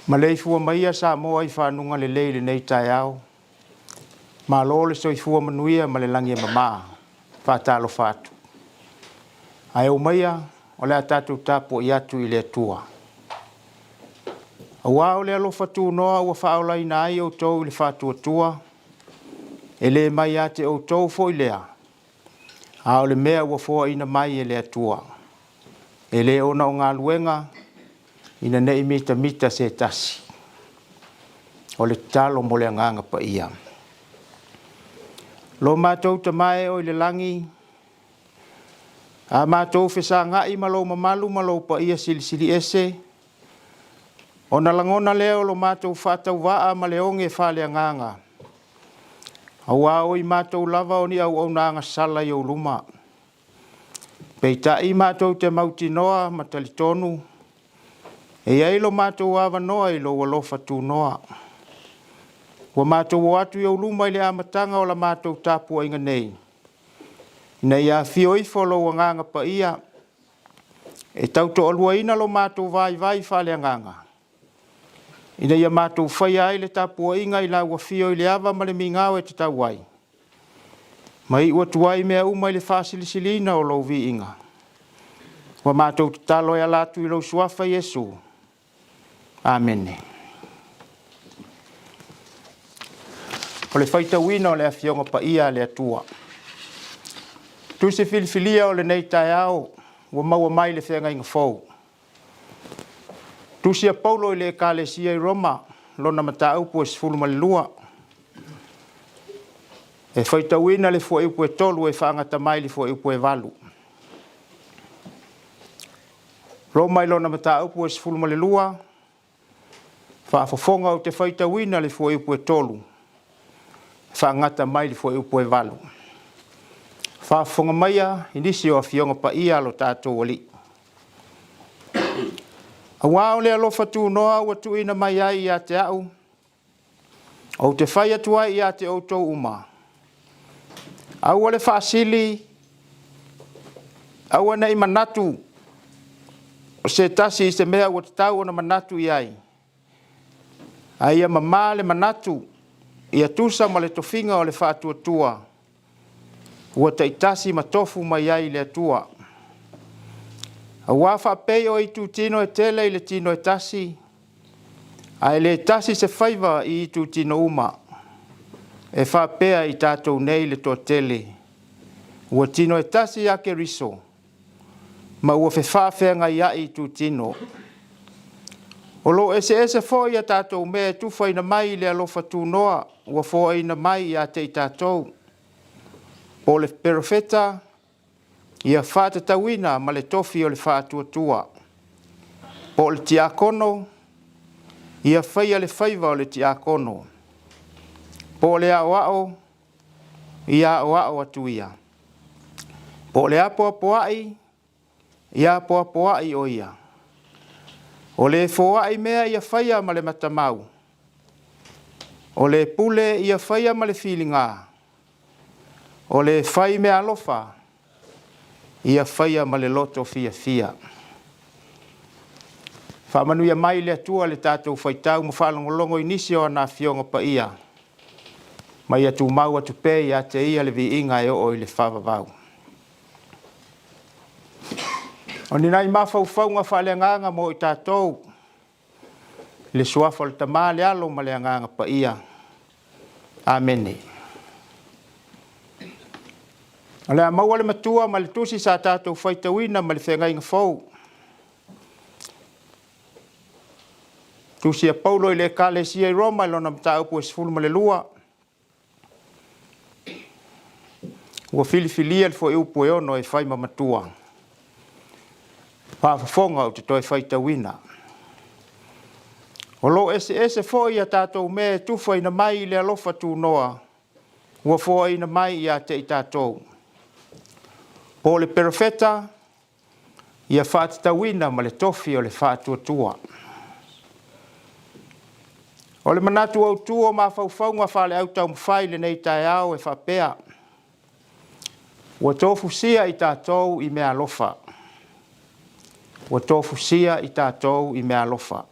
Malei fua maia Samoa I whanunga le leile nei Taeao. Ma lo le soi fua manuia ma le langi e mama. Whatalo whatu. Ai o maia o le atatu tapo I atu I le atua. Awa o le alofa tu noa ua whaola ina ai o tau I le whatu atua. E le mai ate o tau fo I lea. A o le mea ua fua ina mai e le atua. E le ona o ngā luenga ina nei mita se tasi. O le talo mo le nganga pa ia. Lo mātou tamae o le langi. A mātou whesa ngai malo mamalu malo pa ia sili ese. O na langona leo lo mātou whatau waa ma le onge whale nganga. Awa o I mātou lava o ni au nanga sala I o luma. Peita I mātou te mauti noa matalitonu. E ai lo mātou awa noa I lo walofa tu noa. Wa mātou o atu I o luma I le amatanga o la mātou tapua inga nei. Ina ia fio I folo wa nganga pa ia. E tauto alua ina lo mātou vai whale nganga. Ina ia mātou whai ai le tapua inga I la ua fio I le awa ma le mingau e te tauai. Mai ua tuai mea uma I le whasilisilina o lo vi inga. Wa mātou talo e alatu I lo suafa Yesu. Amen. O le whaita wina o le awhionga pa ia le atua. Tu se filifilia o le nei Taeao, wa maua mai le whenga inga fau. Tu sia Paulo I le Ekalesia I Roma, lona mata upu e sifuluma le lua. E whaita wina le fua upu e tolu e whaangata mai le fua upu e walu. Roma I lona mata upu e sifuluma le lua, whaafofonga o te whaita wina le fua upu e tolu. Whaangata mai le fua upu e walu. Whaafonga maia inisi o awhionga pa ia lo tātou wali. Awa o le alofa tu noa ua tu ina mai ai I a Taeao. O te whai atua I a te outou uma. Aua le whaasili. Aua nei manatu. O se tasi I se mea ua te tau ona manatu I ai. Aia mama le manatu. Ia tusa ma le tofinga o le whaatua tua. Ua taitasi ma tofu mai ai le atua. A wafa pei o I tu tino e tele I le tino e tasi. A le tasi se whaiva I tu tino uma. E whapea I tātou nei le to tele. Ua tino e tasi ake riso. Ma ua whewhawhenga I ai tu tino. O lo ese fo I a tātou mea tufa ina mai le alofa tu noa. Ua fo ina mai I a te I tātou. O le perofeta. Ia whāta tawina ma le tofi o le whātua tua. Po le tiakono, ia whaia le whaiva o le tiakono. Po le ao, ia ao atu ia. Po le apoai, ia apoai o ia. O le foai mea ia whaia ma le matamau. O le pule ia whaia ma le whilinga. O le whai mea alofa. Ia whaia ma le loto fia. Whamanuia mai le atua le tātou whaitau ma whalongolongo inisi o ana whionga pa ia. Mai atu mau atu pē I a te ia le vi inga e o I le whavavau. O ni nai mawhauwhaunga whaleanganga mo I tātou. Le suafa le tamā le alo ma le anganga pa ia. Amene. Ale a maua le matua ma le tusi sa tātou whaitawina ma le whenga inga fau. Tusi a Paulo I le Ekalesia I Roma lona mta upu e sifulu ma le lua. Ua filifilia le fo e upu e ono e whai ma matua. Whaafafonga o te toi whaitawina. O lo ese fo I a tātou me tufa ina mai le alofa tu noa. Ua fo ina mai I a te I tātou. Po le perofeta, ia whātatawina ma le tofi o le whātua tua. O le manatu au tua ma whauwhaunga whale au tau mwhai le nei Taeao e whapea. Ua tofu sia I tātou I mea alofa. Ua tofu sia I tātou I mea alofa.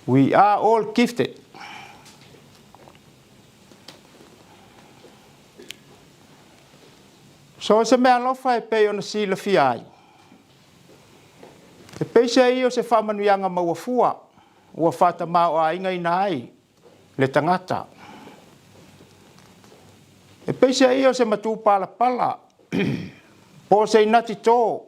We are all gifted. So se mea lofa e pei ona sila fiai. E pei se io se whamanuianga mauafua, ua whata mau a inga ina ai, le tangata. E pei se io se matu pala pala, po se inati tō.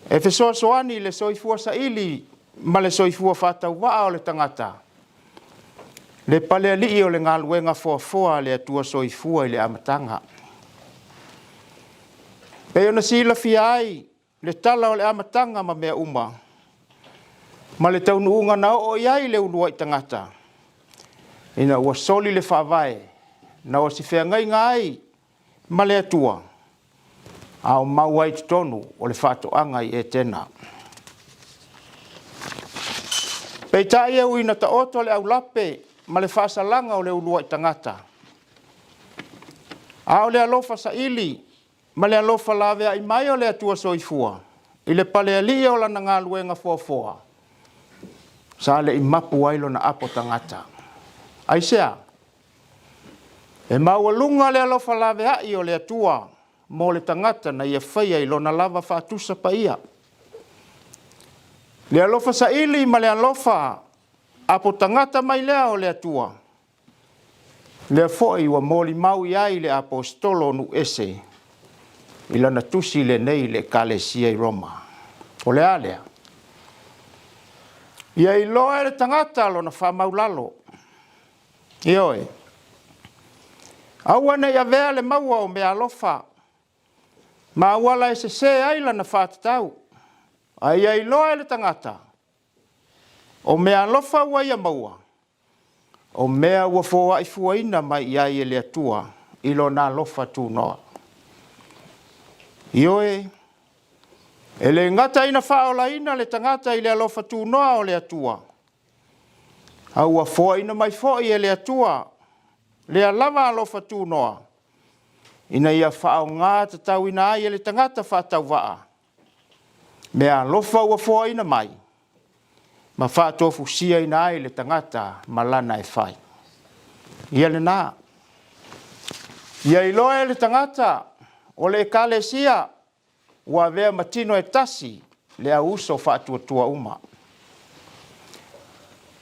E fe soani le soifua sa ili, ma le soifua whatau waa o le tangata. Le pale ali o le ngā luenga foa le atua soifua i le amatanga. Pe ona sila fiai, le tala o le amatanga ma mea uma. Ma le taunuunga na o iai le ulua i tangata. Ina ua soli le whawai, na o si whea ngai ngai, ma le atua. Ao mauai tonu o le whatoanga i e tena. Pei tai e uina ta oto le au lape, ma le whasalanga o le ulua i tangata. Ao le alofa sa ili, ma le alofa lawea i mai o le atua soifua, i le pale ali o lana ngā luenga foa. Sa le i mapu wailo na apo tangata. Aisea, e maualunga le alofa lawea i o le atua, mo le tangata na ia whaia i lona lava whaatusa pa ia. Le alofa sa ili ma le alofa apo tangata mai lea o le atua. Le foi wa moli mau iai le apostolo nu ese. I lana tusi le nei le kalesia i Roma. O le alea. Ia i loa le tangata lo na whamaulalo. Ioe. Aua nei a vea le maua o mea alofa. Ma wala e se aila na whātatau. Ai ai loa le tangata. O mea alofa ua ia maua. O mea ua fōa i fuaina mai iai e le atua. Ilo nā alofa tū noa. Ioe. E le ngata ina whaola ina le tangata i le alofa tū noa o le atua. Au ua fōa ina mai fōi e le atua. Le alava alofa tū noa. Ina ia whao ngā tatau ina ai e le tangata whātau waa. Mea alofa ua fōa ina mai. Ma whātofu sia ina ai le tangata malana e whai. Ia le nā. Ia i loa e le tangata o le kale sia ua vea matino e tasi le au uso whātua uma.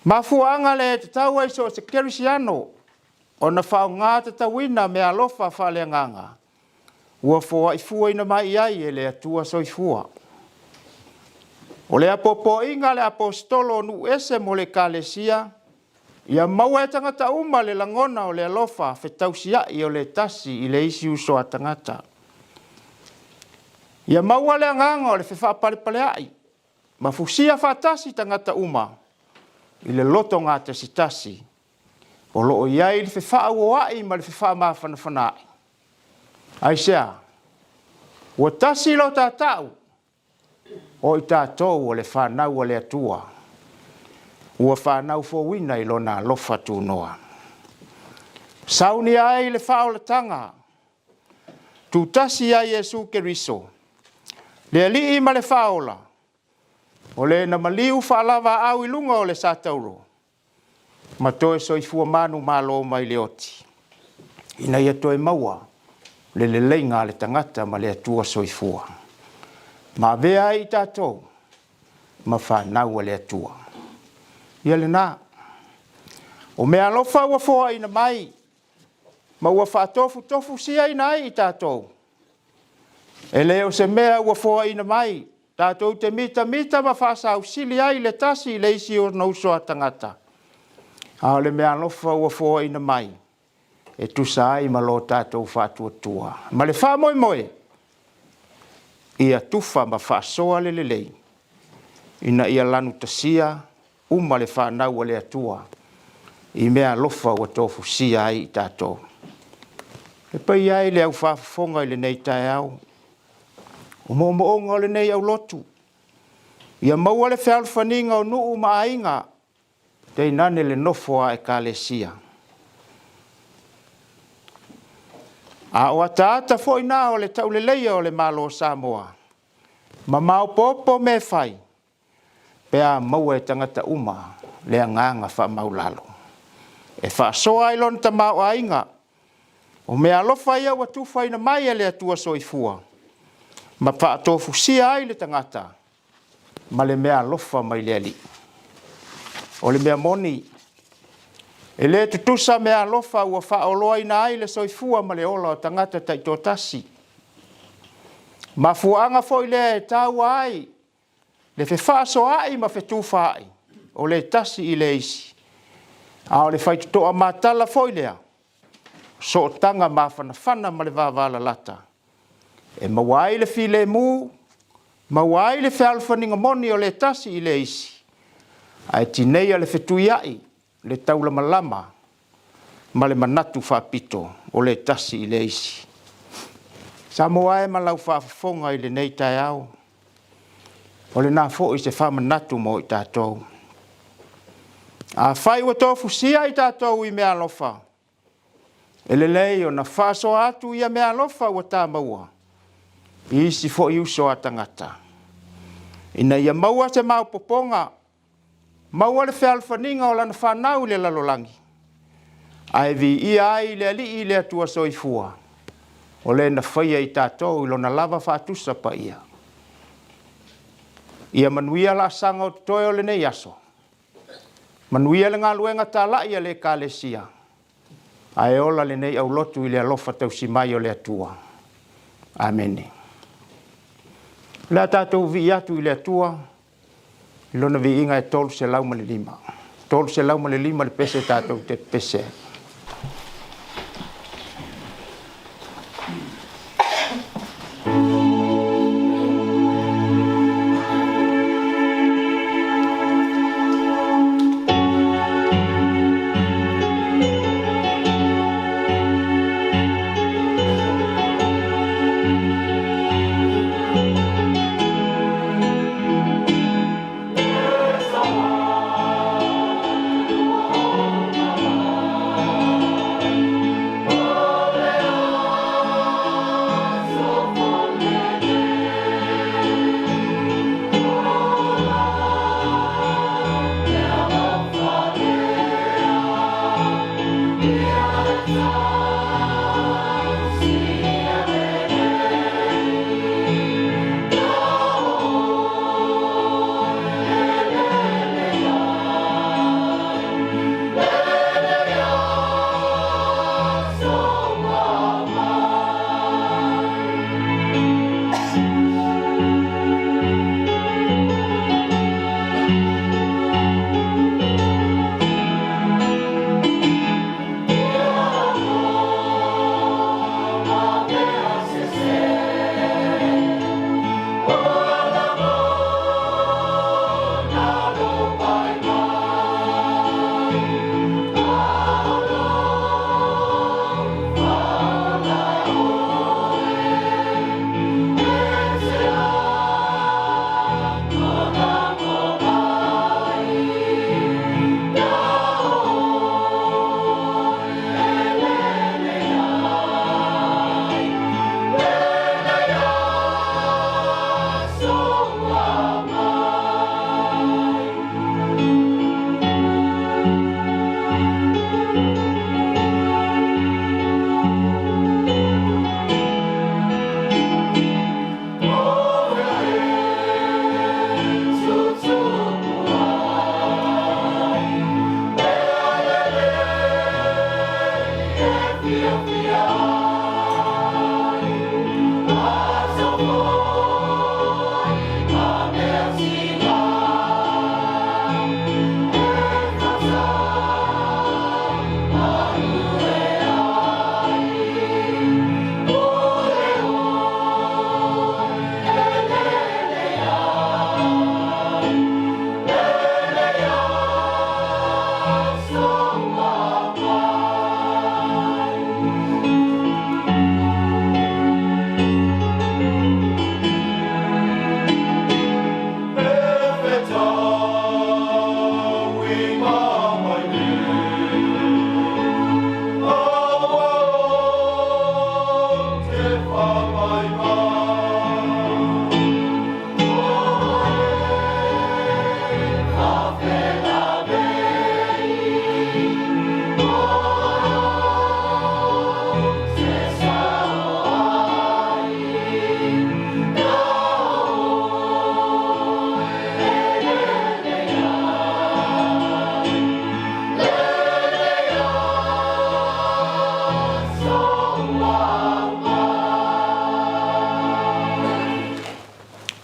Ma fuanga le te tau ai so se kerisiano o na whao ngā tatau ina mea alofa whale nganga. Ua fōa i fua ina mai ai e le atua soifua. O le apopo inga le apostolo nu ese mo le kalesia, ia maua e tangata uma le langona o le alofa whetausia i o le tasi i le isi uso a tangata. Ia maua le anganga o le whewha parepale ai, ma fusia whatasi tangata uma i le loto ngā tasi. O loo iai le whewha ua ai ma le whewha mawhanawhanai. Aisea, ua tasi lo tātau, o i tātou o le whanau o le atua. Ua whanau fōwina i lona lofa tū noa. Sauni ai le whaolatanga. Tu tasi ai Jesu Keriso. Le alii ma le whaola. O le na maliu whaalawa au i lunga o le sātauro. Ma toe soifua manu malo mai le oti. Ina ia toe maua. Le leinga le tangata ma le atua soifua. Ma vea i tātou. Ma whanau le atua. Ia le nā. O mea alofa ua fōa ina mai. Ma ua whatofu sia ina ai i tātou. E leo se mea ua fōa ina mai. Tātou te mita ma whasau sili ai le tasi le isi o nausoa tangata. A le mea alofa ua fōa ina mai. E tusa ai ma lo tātou whātua. Ma le wha moe. Ia tufa ma whasoa le lei. Ina ia lanu tasia. Uma le whanau le atua. I mea lofa ua tofu sia ai i tātou. E pai ai le au whafonga i le nei Taeao. O moonga o le nei au lotu. Ia maua le whalfaninga o nuu maainga. Te nane le nofoa e ka le sia. A o ataata foi nā o le tauleleia o le malo Samoa. Ma mau popo me fai. pea maua e tangata uma le nganga wha maulalo. E wha soa ilon ta mau ainga, o mea alofa ia wa tuwhai na mai e le atua soifua, ma wha atofu sia ai le tangata, ma le mea alofa mai le ali. O le mea moni, e le tutusa mea alofa ua wha oloa ina ai le soifua ma le ola o tangata taitotasi. Ma fuanga foi le e taua ai, le fe whaaso ai ma fe tuwha ai, o le tasi i le isi. A o le whaitutoa matala foi lea, so o tanga mawhanawhana ma le wavala lata. E mawai le file mu, mawai le whalwhaninga moni o le tasi i le isi. Ai tinei a le whetui ai, le taula malama, ma le manatu whapito o le tasi i le isi. Samoa e malau whafonga i le nei Taeao. O le nā fo i se whamanatu mo i tātou. A whai wa tofu sia i tātou i mea lofa. E le lei o na whaso atu i a mea lofa wa tā maua. I isi fo i uso a tangata. Ina ia maua se mau poponga. Maua le whalwhaninga o lana whanau le lalolangi. Ai vi i ai le ali i le atua soifua. O le na whaia i tātou i lona lava whātusa pa ia. Ia manuia la sanga o toi o le nei aso. Manuia le ngā luenga tā lai a le kālesia. Ai ola le nei au lotu i le alofa tau si mai o le atua. Amen. Le tātou vi atu i le atua. I lona vi inga e tolu se lau ma le lima. Tolu se lau ma le lima le pese tātou te pese.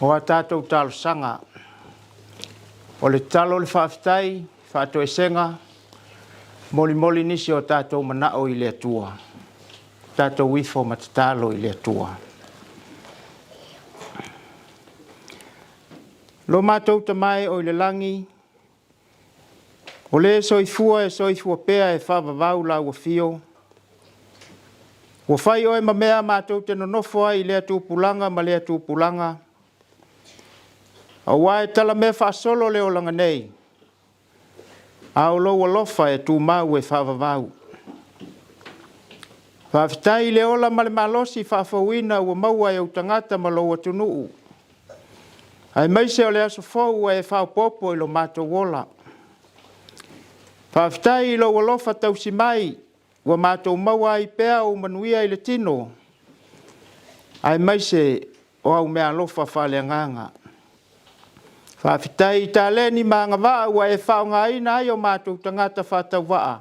o a tātou talo sanga. O le talo le whaafitai, whaato e senga, moli nisi o tātou manao i le atua. Tātou wifo matatalo i le atua. Lo mātou tamai o i le langi, o le soifua pea e whaavavau la ua fio. Ua whai oe ma mea mātou te nonofo ai i le atu pulanga ma le atu pulanga. A wae tala me whaasolo le o langa nei. A o lo lofa e tu mau e whaavavau. Whaafitai le ola ma le malosi whaafawina ua maua e utangata ma lo atunuu. Ai maise o le aso fau e whaapopo i lo mātou wola. Whaafitai i lo lofa tausi mai ua mātou maua i pea o manuia i le tino. Ai maise o au mea lofa whaaleanganga. Whaafitai i tā leni maanga waa ua e whaonga ina ai o mātou tangata whātau waa.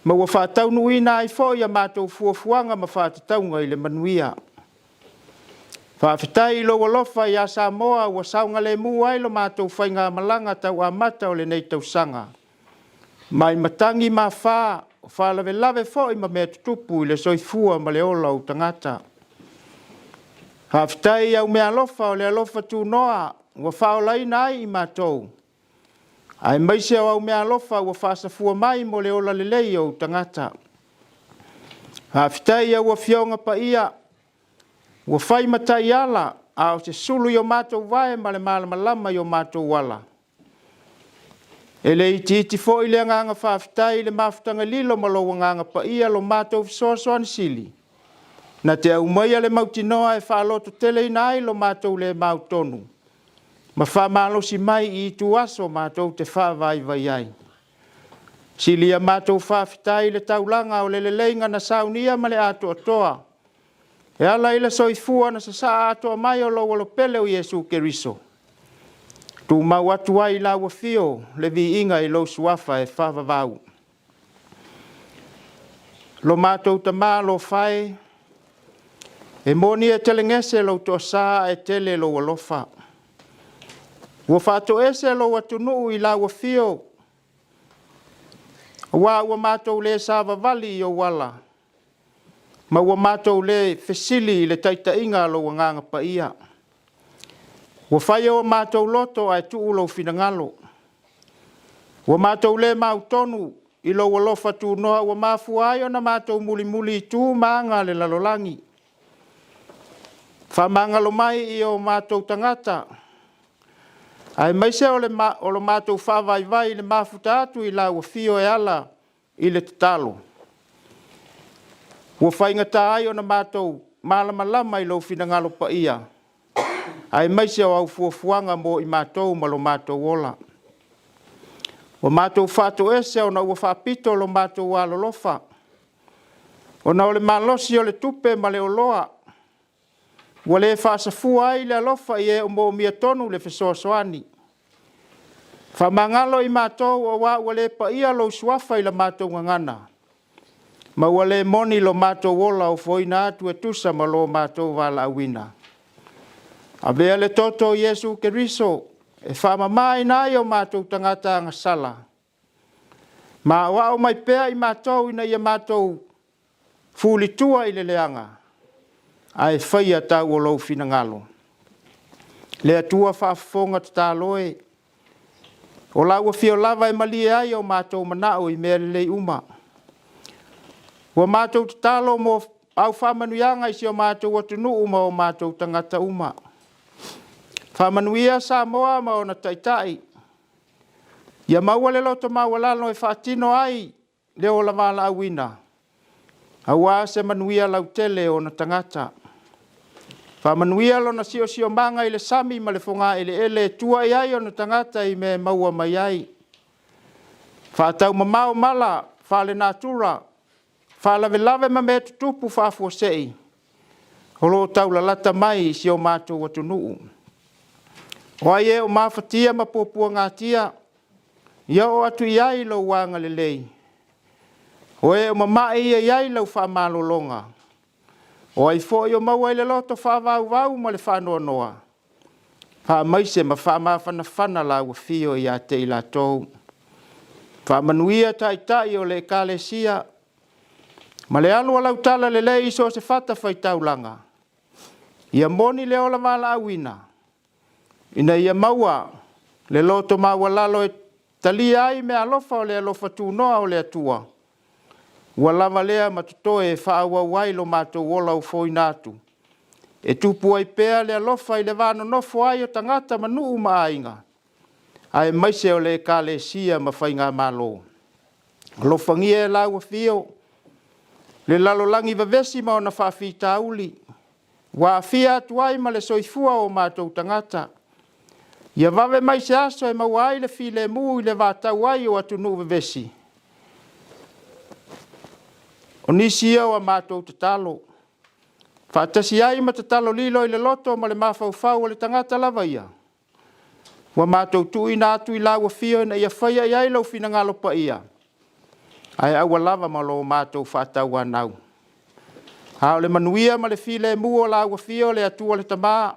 Ma ua whātau nuina ai fo ia mātou fuafuanga ma whātataunga i le manuia. Whaafitai i lo lofa i a Samoa ua saunga le mua ai lo mātou whainga malanga tau a mata o le nei tau sanga. Mai matangi ma whaa, whaalawe lawe fo i ma mea tutupu i le soifua ma le ola o tangata. Whaafitai au mea alofa o le alofa tu noa, ua whaolaina ai i mātou. Ai maise au mea alofa ua whaasafua mai mo le ola lelei o tangata. Whaafitai au a fionga pa ia, ua whai matai ala, a o se sulu i o mātou vae ma le malamalama i o mātou wala. E le iti fo i le nganga whaafitai le mafutanga lilo ma lo nganga pa ia lo mātou fisoasoani sili. Na te au maia le mautinoa e whaaloto tele ina ai lo mātou le mautonu. Ma whamalosi mai i tu aso mātou te whaavai vai ai. Sili a mātou whaafitai le taulanga o le leinga na Saunia ma le ato atoa. E ala ila soifua na sa atoa mai o lo walo pele o Yesu Keriso. Tu mau atu ai la ua fio le vi inga i lo suafa e whaavavau. Lo mātou ta mā lo whae, e moni e telengese lo to sa e tele lo walofa. Ua whāto ese lo atunuu i la ua fio. Ua mātou le sa vavali i o wala. Ma ua mātou le fesili i le taita inga lo nganga pa ia. Ua whai o mātou loto ai tuu lo finangalo. Ua mātou le mautonu i lo walofa tu noa ua mafu ai o na mātou muli tu maanga le lalolangi. Whamangalo mai i o mātou tangata. Ai maise o lo mātou whawai le mafuta atu i la ua fio e ala i le tatalo. Ua whaingata ai o na mātou malamalama i lo finangalo pa ia. Ai maise o au fuafuanga mo i mātou ma lo mātou ola. O mātou whātou ese o na ua whapito lo mātou walolofa. O na o le malosi o le tupe ma le oloa. Ua le whaasafua ai le alofa i e o mo mia tonu le fesoasoani. Whamangalo i mātou o ua le pa ia lo suafa i la mātou ngangana. Ma ua le moni lo mātou ola o foina atu e tusa ma lo mātou wala awina. A vea le toto Yesu Keriso e whamamai nai o mātou tangata ngasala. Ma wa o mai pea i mātou ina ia mātou fulitua i le leanga. Ai whaia tau o lau finangalo. Le atua whaafonga tataloe. O lau a fio lava e malie ai o mātou manao i mea lei uma. Ua mātou tatalo mo au whamanuianga isi o mātou atunu uma o mātou tangata uma. Whamanuia Samoa ma o na taitai. Ia maua le loto mawalano e whaatino ai le o la wala awina. Awa se manuia lau tele o na tangata. Whamanuia lo na sio manga i le sami ma le fonga ele tua i ai o na tangata i me maua mai ai. Whaatau mamao mala, whale natura, whalawe lawe ma me tutupu whafua sei. Holo taula lata mai si o mātou watunuu. O ai e o mawhatia ma pōpua ngātia, ia o atu i ai lo wanga lelei. O e o mamai i ai lau whamalolonga. O ai fo i o maua i le loto whawau ma le whanoa noa. Whaamaise ma whaamawhanawhana la ua whio i a te i la tau. Whaamanuia tai o le ekalesia. Ma le anu alau tala le lei iso se whata whai taulanga. Ia moni le ola wala awina. Ina ia maua le loto maua lalo e talia ai me alofa o le alofa tūnoa o le atua. Ua lava lea matutoe e whaaua wailo mātou wola u fōi nātu. E tupu ai pēa le alofa i le wāno nofo ai o tangata manuu maainga. Ai maise o le ekalesia ma whainga malo. Alofa ngia e lau a whio. Le lalolangi vavesi ma o na whawhita uli. Wa fia tuai ma le soifua o mātou tangata. Ia vave mai se aso e maua ai le file mu i le vātau ai o atunu vavesi. O nisi au a mātou tatalo. Whaatasi ai ma tatalo lilo i le loto ma le mawhauwhau o le tangata lava ia. Wa mātou tui nātu i lau a fio na ia whaia i ailau fina ngalo pa ia. Ai aua lava ma lo mātou whaatau anau. Hao le manuia ma le file mu o lau a fio le atua le tamaa.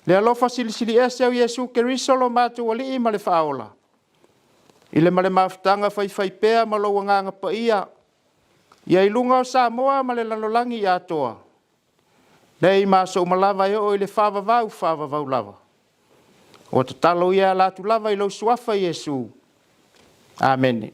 Le alofa silisili ese au Yesu Keriso lo mātou ali i ma le whaola. I le male mawhtanga whai pēa ma lo wanganga pa ia. Ia ilunga o Samoa ma le lalolangi i atoa. Nei maso malava e o i le whawavau lava. O te talo ia latu lava i lo suafa Yesu. Amen.